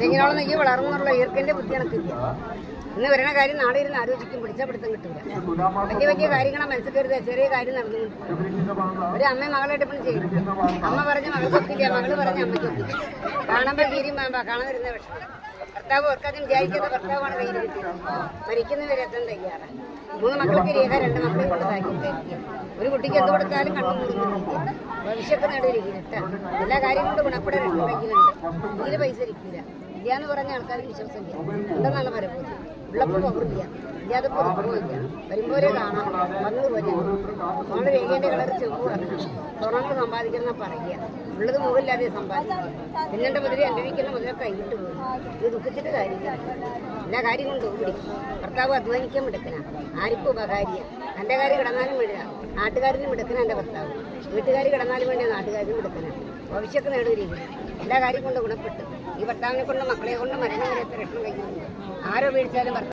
തെങ്ങിനോളം നെയ്യ് വളർന്നുള്ള ഈർക്കന്റെ ബുദ്ധി കണക്കില്ല. ഇന്ന് വരണ കാര്യം നാളെ ഇരുന്ന് ആലോചിക്കും, പിടിച്ചാൽ പിടുത്തം കിട്ടില്ല. വലിയ വലിയ കാര്യങ്ങളെ മനസ്സിൽ കരുതുക, ചെറിയ കാര്യം നടന്നുകൊണ്ടിരിക്കും. ഒരു അമ്മ മകളായിട്ട് ഇപ്പം ചെയ്യും. അമ്മ പറഞ്ഞ മകൾക്കൊക്കില്ല, മകള് പറഞ്ഞ അമ്മയ്ക്കൊക്കില്ല. കാണുമ്പോൾ കീരിയും കാണാൻ വരുന്ന വിഷമം. ഭർത്താവ് ഓർക്കാതെ വിചാരിക്കാത്ത ഭർത്താവാണ് കയ്യിൽ കിട്ടിയത്. മരിക്കുന്നവരെ എത്താൻ തയ്യാറാണ്. 3 മക്കൾക്ക് രേഖ, 2 മക്കളെ കൊണ്ട് താല്പര്യം. ഒരു കുട്ടിക്ക് എന്ത് കൊടുത്താലും കണ്ണു മൂടുന്നില്ല. ഭവിഷ്യത്ത് നേടിയിരിക്കില്ല. എല്ലാ കാര്യം കൊണ്ട് ഗുണപ്പെടാൻ കയ്യിലുണ്ട്. ഇതിൽ പൈസ ഇരിക്കില്ല. ഇല്ലാന്ന് പറഞ്ഞ ആൾക്കാർക്ക് വിശ്വാസമില്ല. ഉണ്ടെന്നാണ് പരപ്പോഴും. ഉള്ളപ്പോൾ പവറില്ല, ഇല്ലാതെ പുറപ്പെടുമില്ല. വരുമ്പോഴേ കാണാം, വന്നതുപോലെ നമ്മുടെ രേഖേൻ്റെ കളർ ചെമ്പ് പറഞ്ഞു. സ്വർണ്ണങ്ങൾ സമ്പാദിക്കുന്ന പറയുക, ഉള്ളത് മുകളില്ലാതെ സമ്പാദിക്കുക. പിന്നീട് മുതലേ അനുഭവിക്കുന്ന മുതലൊക്കെ കൈവിട്ട് പോയി. ഇത് ദുഃഖിച്ചിട്ട് കാര്യമില്ല. എല്ലാ കാര്യം കൊണ്ടും കൂടി ഭർത്താവ് അധ്വാനിക്കാൻ മിടുക്കനാ, ആർക്കും ഉപകാരിയ. എൻ്റെ കാര്യം കിടന്നാലും വേണ്ടില്ല, നാട്ടുകാരിനും മിടുക്കനാ എൻ്റെ ഭർത്താവ്. വീട്ടുകാർ കിടന്നാലും വേണ്ടിയ നാട്ടുകാരിനും മിടുക്കനാ. ഭവിഷ്യത്ത് നേടുകയില്ല. എല്ലാ കാര്യം കൊണ്ട് ഗുണപ്പെട്ടു. ഈ ഭർത്താവിനെ കൊണ്ട്, മക്കളെ കൊണ്ട് മരണം വരെ എത്ര രക്ഷണം കഴിക്കുന്നുണ്ട്. ആരോ വീഴ്ചാലും ഭർത്താവ്